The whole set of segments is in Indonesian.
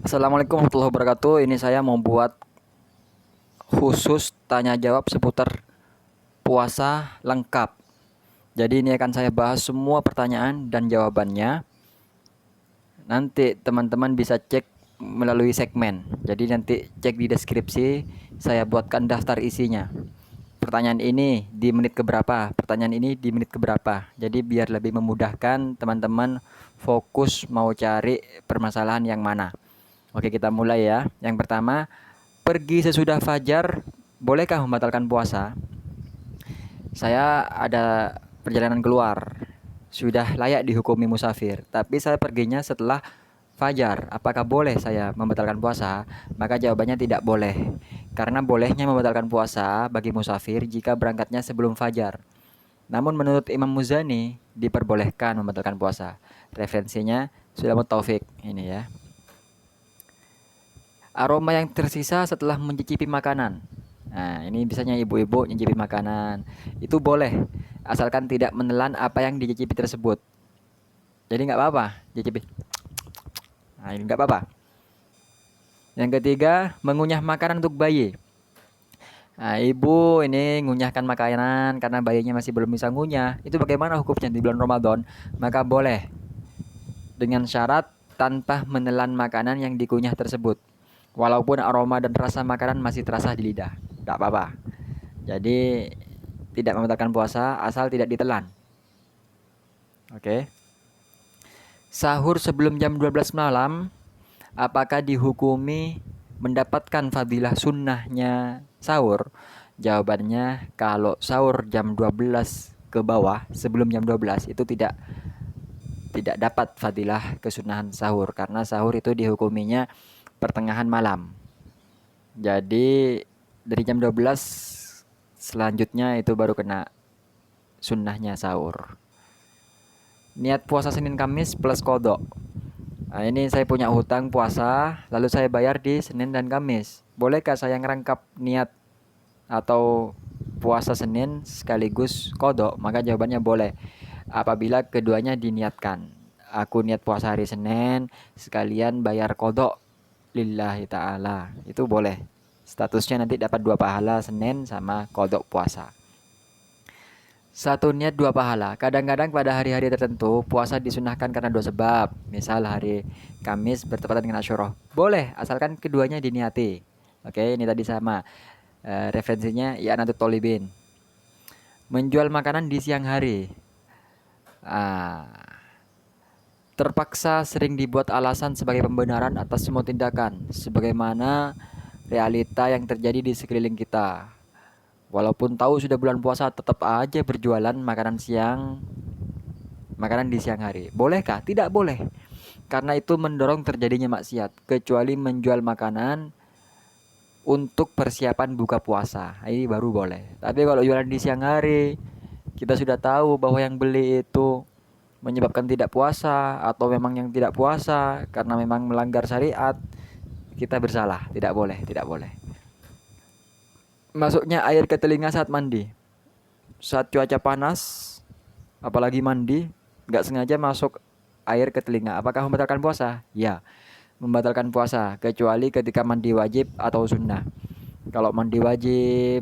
Assalamualaikum warahmatullahi wabarakatuh. Ini saya mau buat khusus tanya jawab seputar puasa lengkap. Jadi ini akan saya bahas semua pertanyaan dan jawabannya. Nanti teman-teman bisa cek melalui segmen. Jadi nanti cek di deskripsi, saya buatkan daftar isinya. Pertanyaan ini di menit keberapa, pertanyaan ini di menit keberapa. Jadi biar lebih memudahkan teman-teman fokus mau cari permasalahan yang mana. Oke, kita mulai ya. Yang pertama, pergi sesudah fajar, bolehkah membatalkan puasa? Saya ada perjalanan keluar, sudah layak dihukumi musafir, tapi saya perginya setelah fajar. Apakah boleh saya membatalkan puasa? Maka jawabannya tidak boleh. Karena bolehnya membatalkan puasa bagi musafir jika berangkatnya sebelum fajar. Namun menurut Imam Muzani diperbolehkan membatalkan puasa. Referensinya Sulaimut Taufik ini ya. Aroma yang tersisa setelah mencicipi makanan. Nah, ini biasanya ibu-ibu mencicipi makanan. Itu boleh, asalkan tidak menelan apa yang dicicipi tersebut. Jadi nggak apa-apa, cicipi. Nah, ini nggak apa-apa. Yang ketiga, mengunyah makanan untuk bayi. Nah, ibu ini ngunyahkan makanan karena bayinya masih belum bisa ngunyah. Itu bagaimana hukumnya di bulan Ramadan? Maka boleh, dengan syarat tanpa menelan makanan yang dikunyah tersebut. Walaupun aroma dan rasa makanan masih terasa di lidah, tidak apa-apa. Jadi tidak membatalkan puasa asal tidak ditelan. Oke. Sahur sebelum jam 12 malam, apakah dihukumi mendapatkan fadilah sunnahnya sahur? Jawabannya kalau sahur jam 12 ke bawah sebelum jam 12 itu tidak dapat fadilah kesunahan sahur karena sahur itu dihukuminya pertengahan malam. Jadi dari jam 12 selanjutnya itu baru kena sunnahnya sahur. Niat puasa Senin Kamis plus kodok. Nah, ini saya punya hutang puasa, lalu saya bayar di Senin dan Kamis. Bolehkah saya ngerangkap niat atau puasa Senin sekaligus kodok? Maka jawabannya boleh. Apabila keduanya diniatkan. Aku niat puasa hari Senin, sekalian bayar kodok lillahi ta'ala. Itu boleh. Statusnya nanti dapat 2 pahala Senin sama kodok puasa. Satu niat 2 pahala. Kadang-kadang pada hari-hari tertentu puasa disunahkan karena 2 sebab. Misal hari Kamis bertepatan dengan Asyura. Boleh asalkan keduanya diniati. Oke, ini tadi sama. Referensinya ya Anatut Tolibin. Menjual makanan di siang hari. Ah, terpaksa sering dibuat alasan sebagai pembenaran atas semua tindakan, sebagaimana realita yang terjadi di sekeliling kita. Walaupun tahu sudah bulan puasa, tetap aja berjualan makanan di siang hari. Bolehkah? Tidak boleh. Karena itu mendorong terjadinya maksiat, kecuali menjual makanan untuk persiapan buka puasa. Ini baru boleh. Tapi kalau jualan di siang hari, kita sudah tahu bahwa yang beli itu menyebabkan tidak puasa atau memang yang tidak puasa karena memang melanggar syariat, kita bersalah. Tidak boleh, tidak boleh. Masuknya air ke telinga saat mandi. Saat cuaca panas, apalagi mandi, nggak sengaja masuk air ke telinga. Apakah membatalkan puasa? Ya, membatalkan puasa. Kecuali ketika mandi wajib atau sunnah. Kalau mandi wajib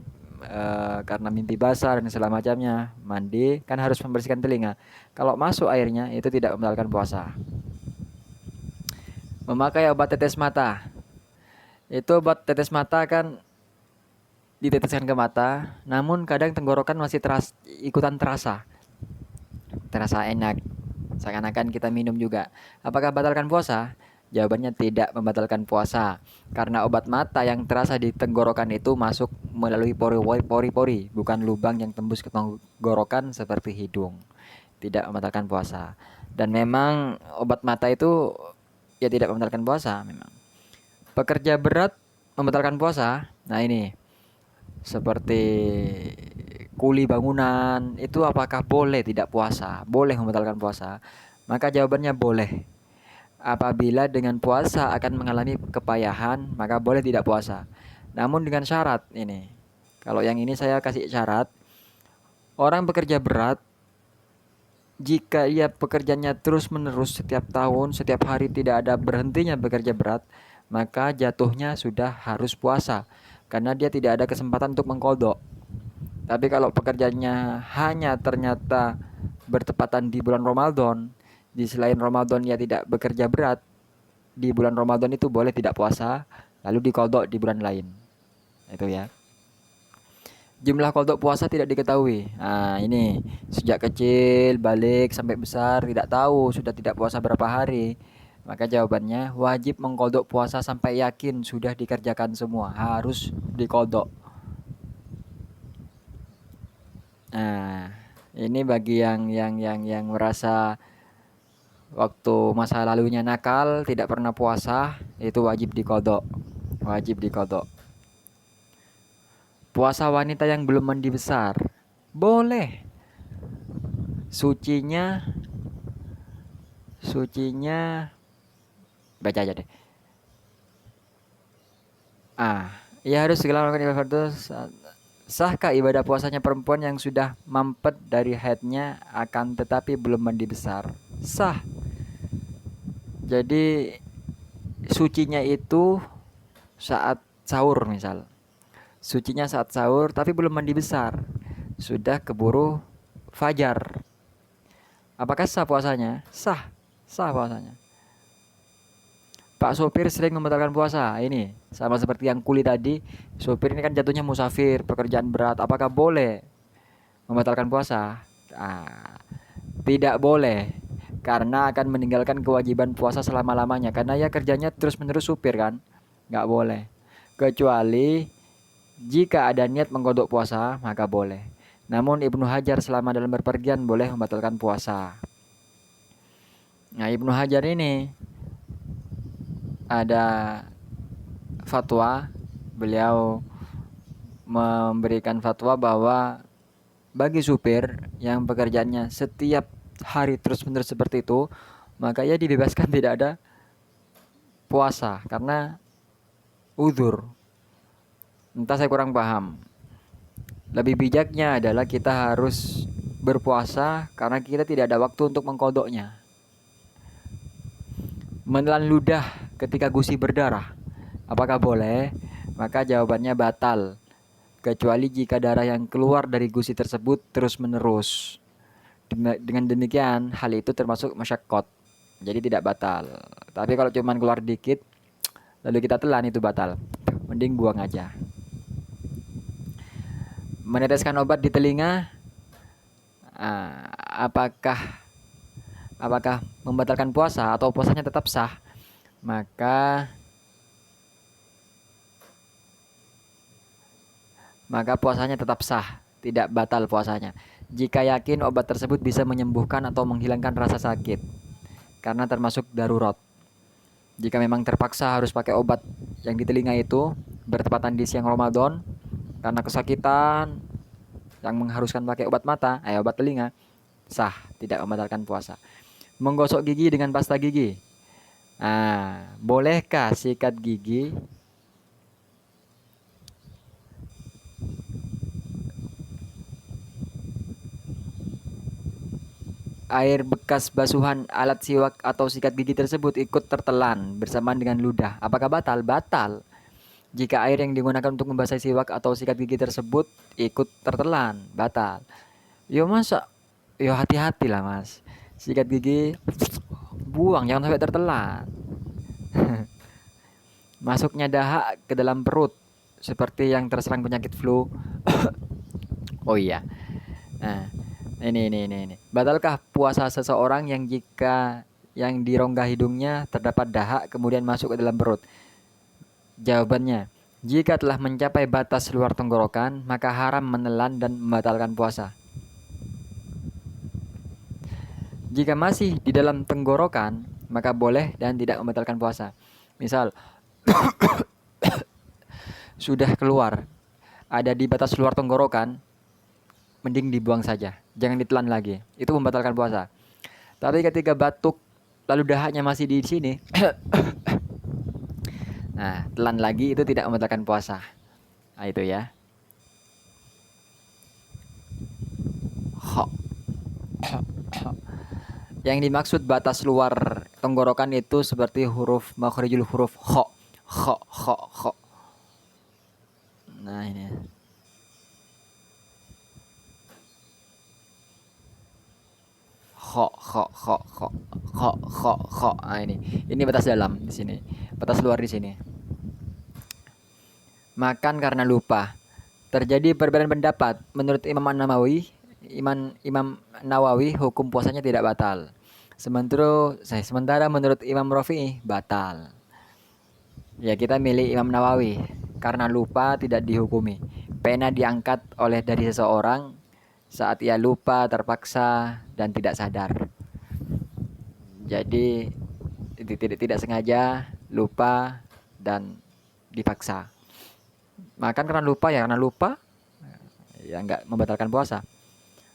karena mimpi basah dan segala macamnya, mandi kan harus membersihkan telinga. Kalau masuk airnya itu tidak membatalkan puasa. Memakai obat tetes mata. Itu obat tetes mata kan diteteskan ke mata, namun kadang tenggorokan masih ikutan terasa enak, seakan-akan kita minum juga. Apakah batalkan puasa? Jawabannya tidak membatalkan puasa, karena obat mata yang terasa di tenggorokan itu masuk melalui pori-pori, bukan lubang yang tembus ke tenggorokan seperti hidung. Tidak membatalkan puasa. Dan memang obat mata itu ya tidak membatalkan puasa memang. Pekerja berat membatalkan puasa. Nah ini seperti kuli bangunan itu apakah boleh tidak puasa? Boleh membatalkan puasa? Maka jawabannya boleh. Apabila dengan puasa akan mengalami kepayahan, maka boleh tidak puasa. Namun dengan syarat ini. Kalau yang ini saya kasih syarat, orang bekerja berat jika ia pekerjaannya terus-menerus setiap tahun, setiap hari tidak ada berhentinya bekerja berat, maka jatuhnya sudah harus puasa karena dia tidak ada kesempatan untuk mengkodok. Tapi kalau pekerjaannya hanya ternyata bertepatan di bulan Ramadan, di selain Ramadan ia tidak bekerja berat, di bulan Ramadan itu boleh tidak puasa, lalu dikodok di bulan lain. Itu ya. Jumlah kodok puasa tidak diketahui. Nah, ini sejak kecil balik sampai besar tidak tahu sudah tidak puasa berapa hari. Maka jawabannya wajib mengkodok puasa sampai yakin sudah dikerjakan semua, harus dikodok. Nah, ini bagi yang merasa waktu masa lalunya nakal, tidak pernah puasa, itu wajib dikodok. Wajib dikodok. Puasa wanita yang belum mandi besar, boleh. Sucinya baca aja deh. Ia harus segala melakukan ibadah fardu. Sahkah ibadah puasanya perempuan yang sudah mampet dari haidnya akan tetapi belum mandi besar? Sah. Jadi sucinya itu saat sahur misal. Sucinya saat sahur tapi belum mandi besar. Sudah keburu fajar. Apakah sah puasanya? Sah. Sah puasanya. Pak sopir sering membatalkan puasa. Ini sama seperti yang kuli tadi. Sopir ini kan jatuhnya musafir, pekerjaan berat. Apakah boleh membatalkan puasa? Tidak boleh. Karena akan meninggalkan kewajiban puasa selama-lamanya. Karena ya kerjanya terus-menerus supir kan. Nggak boleh. Kecuali jika ada niat mengkodok puasa, maka boleh. Namun Ibnu Hajar selama dalam berpergian boleh membatalkan puasa. Nah, Ibnu Hajar ini ada fatwa, beliau memberikan fatwa bahwa bagi supir yang pekerjaannya setiap hari terus-menerus seperti itu, maka ia dibebaskan tidak ada puasa karena uzur. Entah saya kurang paham. Lebih bijaknya adalah kita harus berpuasa karena kita tidak ada waktu untuk mengkodoknya. Menelan ludah ketika gusi berdarah, apakah boleh? Maka jawabannya batal. Kecuali jika darah yang keluar dari gusi tersebut terus-menerus. Dengan demikian, hal itu termasuk masyaqqat. Jadi tidak batal. Tapi kalau cuma keluar dikit, lalu kita telan, itu batal. Mending buang aja. Meneteskan obat di telinga, apakah membatalkan puasa atau puasanya tetap sah? Maka puasanya tetap sah, tidak batal puasanya. Jika yakin obat tersebut bisa menyembuhkan atau menghilangkan rasa sakit, karena termasuk darurat. Jika memang terpaksa harus pakai obat yang di telinga itu bertepatan di siang Ramadan karena kesakitan yang mengharuskan pakai obat mata, obat telinga, sah, tidak membatalkan puasa. Menggosok gigi dengan pasta gigi. Bolehkah sikat gigi air bekas basuhan alat siwak atau sikat gigi tersebut ikut tertelan bersamaan dengan ludah? Apakah batal? Batal. Jika air yang digunakan untuk membasahi siwak atau sikat gigi tersebut ikut tertelan, batal. Yo masa? Yo hati-hati lah mas. Sikat gigi buang, jangan sampai tertelan. Masuknya dahak ke dalam perut seperti yang terserang penyakit flu. Oh iya. Nah, ini. Batalkah puasa seseorang yang jika yang di rongga hidungnya terdapat dahak kemudian masuk ke dalam perut? Jawabannya, jika telah mencapai batas luar tenggorokan, maka haram menelan dan membatalkan puasa. Jika masih di dalam tenggorokan, maka boleh dan tidak membatalkan puasa. Misal, sudah keluar, ada di batas luar tenggorokan, mending dibuang saja, jangan ditelan lagi. Itu membatalkan puasa. Tapi ketika batuk, lalu dahaknya masih di sini, nah, telan lagi itu tidak membatalkan puasa. Nah, itu ya. Yang dimaksud batas luar tenggorokan itu seperti huruf makhrijul huruf kho. kho. Nah ini. Kho. Nah ini batas dalam di sini. Batas luar di sini. Makan karena lupa. Terjadi perbedaan pendapat. Menurut Imam Nawawi hukum puasanya tidak batal. Sementara menurut Imam Rafi'i batal. Ya kita milih Imam Nawawi karena lupa tidak dihukumi. Pena diangkat dari seseorang saat ia lupa, terpaksa dan tidak sadar. Jadi tidak sengaja, lupa dan dipaksa. Makan karena lupa ya nggak membatalkan puasa.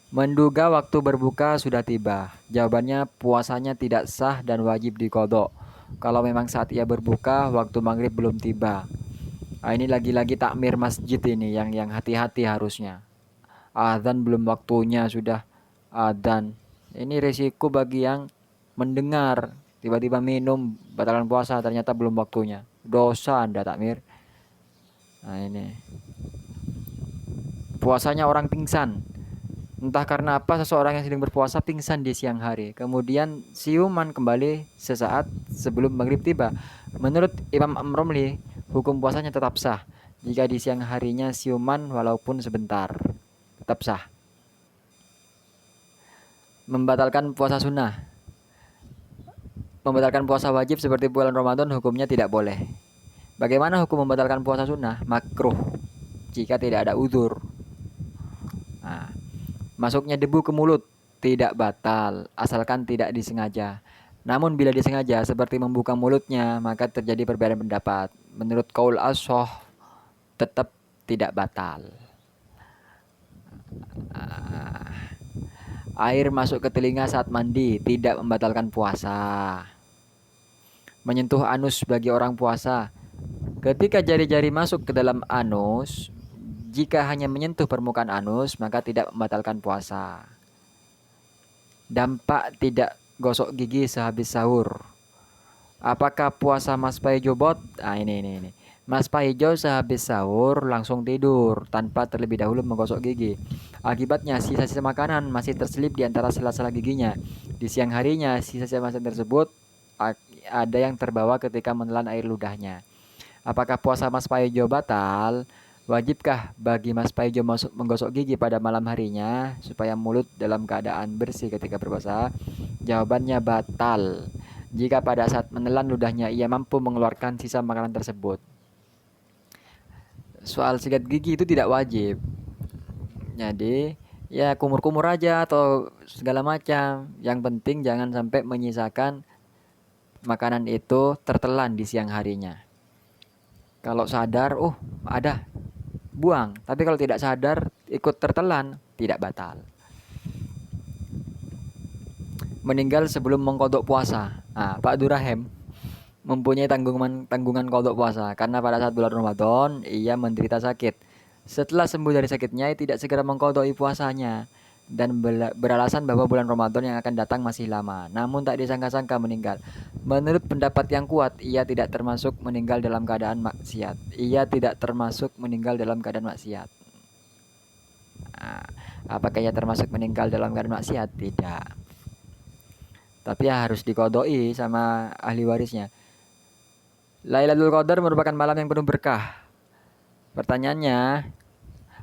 Menduga waktu berbuka sudah tiba. Jawabannya puasanya tidak sah dan wajib diqodho. Kalau memang saat ia berbuka waktu maghrib belum tiba. Nah, ini lagi-lagi takmir masjid ini yang hati-hati harusnya. Adzan belum waktunya sudah adzan. Ini risiko bagi yang mendengar tiba-tiba minum batalkan puasa ternyata belum waktunya. Dosa Anda takmir. Nah ini. Puasanya orang pingsan. Entah karena apa seseorang yang sedang berpuasa pingsan di siang hari. Kemudian siuman kembali sesaat sebelum maghrib tiba. Menurut Imam Romli, hukum puasanya tetap sah. Jika di siang harinya siuman walaupun sebentar. Tetap sah. Membatalkan puasa sunnah. Membatalkan puasa wajib seperti bulan Ramadan hukumnya tidak boleh. Bagaimana hukum membatalkan puasa sunnah? Makruh jika tidak ada uzur. Nah, masuknya debu ke mulut tidak batal asalkan tidak disengaja. Namun bila disengaja seperti membuka mulutnya maka terjadi perbedaan pendapat. Menurut qaul ashah tetap tidak batal. Air masuk ke telinga saat mandi tidak membatalkan puasa. Menyentuh anus bagi orang puasa. Ketika jari-jari masuk ke dalam anus, jika hanya menyentuh permukaan anus, maka tidak membatalkan puasa. Dampak tidak gosok gigi sehabis sahur. Apakah puasa Mas Paijo bot? Nah ini. Mas Paijo sehabis sahur langsung tidur tanpa terlebih dahulu menggosok gigi. Akibatnya sisa-sisa makanan masih terselip di antara sela-sela giginya. Di siang harinya sisa-sisa makanan tersebut ada yang terbawa ketika menelan air ludahnya. Apakah puasa Mas Paijo batal? Wajibkah bagi Mas Paijo menggosok gigi pada malam harinya supaya mulut dalam keadaan bersih ketika berpuasa? Jawabannya batal. Jika pada saat menelan ludahnya ia mampu mengeluarkan sisa makanan tersebut. Soal sikat gigi itu tidak wajib. Jadi ya kumur-kumur aja atau segala macam. Yang penting jangan sampai menyisakan makanan itu tertelan di siang harinya. Kalau sadar, ada, buang. Tapi kalau tidak sadar, ikut tertelan, tidak batal. Meninggal sebelum mengkodok puasa. Nah, Pak Durahem mempunyai tanggungan kodok puasa karena pada saat bulan Ramadan ia menderita sakit. Setelah sembuh dari sakitnya, ia tidak segera mengkodok puasanya dan beralasan bahwa bulan Ramadan yang akan datang masih lama. Namun tak disangka-sangka meninggal. Menurut pendapat yang kuat, ia tidak termasuk meninggal dalam keadaan maksiat. Nah, apakah ia termasuk meninggal dalam keadaan maksiat? Tidak. Tapi ya harus dikodoi sama ahli warisnya. Lailatul Qadar merupakan malam yang penuh berkah. Pertanyaannya,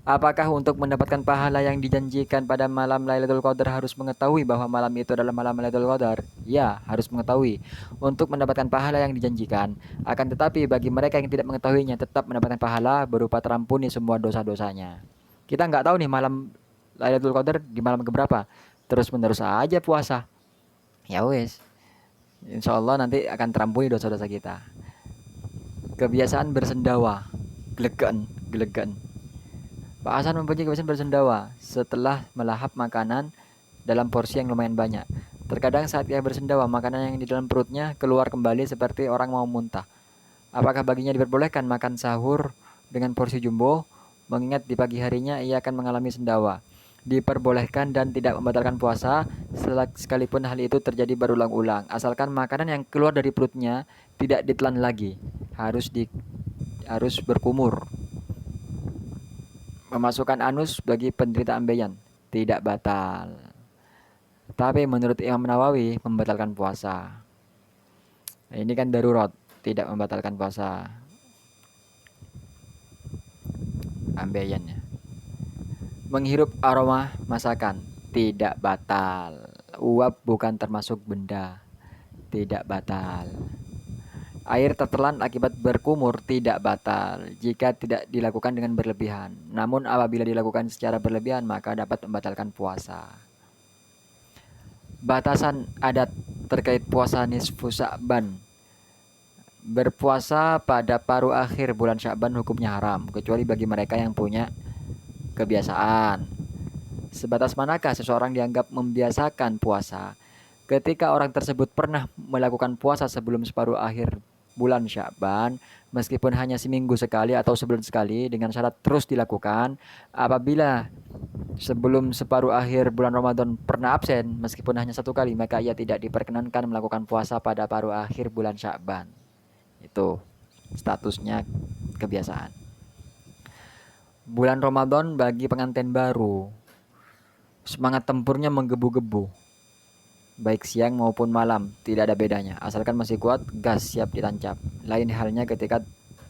apakah untuk mendapatkan pahala yang dijanjikan pada malam Lailatul Qadar harus mengetahui bahwa malam itu adalah malam Lailatul Qadar? Ya, harus mengetahui untuk mendapatkan pahala yang dijanjikan. Akan tetapi bagi mereka yang tidak mengetahuinya tetap mendapatkan pahala berupa terampuni semua dosa-dosanya. Kita nggak tahu nih malam Lailatul Qadar di malam keberapa. Terus-menerus aja puasa. Ya wes. Insya Allah nanti akan terampuni dosa-dosa kita. Kebiasaan bersendawa. Gelegan. Pak Hasan mempunyai kebiasaan bersendawa setelah melahap makanan dalam porsi yang lumayan banyak. Terkadang saat ia bersendawa, makanan yang di dalam perutnya keluar kembali seperti orang mau muntah. Apakah baginya diperbolehkan makan sahur dengan porsi jumbo? Mengingat di pagi harinya ia akan mengalami sendawa. Diperbolehkan dan tidak membatalkan puasa sekalipun hal itu terjadi berulang-ulang. Asalkan makanan yang keluar dari perutnya tidak ditelan lagi. harus berkumur. Memasukkan anus bagi penderita ambeien tidak batal. Tapi menurut Imam Nawawi membatalkan puasa. Nah, ini kan darurat, tidak membatalkan puasa ambeiennya. Menghirup aroma masakan tidak batal. Uap bukan termasuk benda, tidak batal. Air tertelan akibat berkumur tidak batal jika tidak dilakukan dengan berlebihan. Namun apabila dilakukan secara berlebihan maka dapat membatalkan puasa. Batasan adat terkait puasa nisfu Sya'ban. Berpuasa pada paruh akhir bulan Sya'ban hukumnya haram kecuali bagi mereka yang punya kebiasaan. Sebatas manakah seseorang dianggap membiasakan puasa? Ketika orang tersebut pernah melakukan puasa sebelum separuh akhir bulan Sya'ban, meskipun hanya seminggu sekali atau sebulan sekali, dengan syarat terus dilakukan. Apabila sebelum separuh akhir bulan Ramadan pernah absen, meskipun hanya satu kali, maka ia tidak diperkenankan melakukan puasa pada paruh akhir bulan Sya'ban. Itu statusnya kebiasaan. Bulan Ramadan bagi pengantin baru, semangat tempurnya menggebu-gebu. Baik siang maupun malam, tidak ada bedanya. Asalkan masih kuat, gas siap ditancap. Lain halnya ketika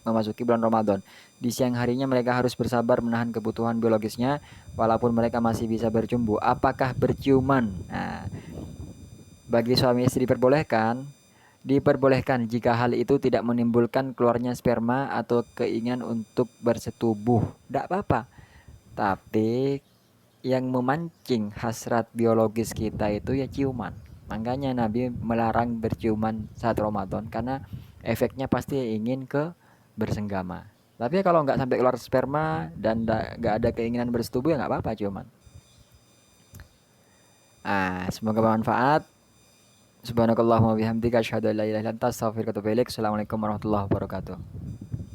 memasuki bulan Ramadan. Di siang harinya mereka harus bersabar menahan kebutuhan biologisnya, walaupun mereka masih bisa bercumbu. Apakah berciuman? Nah, bagi suami istri diperbolehkan jika hal itu tidak menimbulkan keluarnya sperma atau keinginan untuk bersetubuh. Tidak apa-apa. Tapi yang memancing hasrat biologis kita itu ya ciuman. Makanya Nabi melarang berciuman saat Ramadan karena efeknya pasti ingin ke bersenggama. Tapi kalau nggak sampai keluar sperma dan nggak ada keinginan bersetubuh ya nggak apa-apa ciuman. Semoga bermanfaat. Subhanakallahumma bihamdika asyhadu an la ilaha illa anta astaghfiruka wa atubu ilaik. Assalamualaikum warahmatullahi wabarakatuh.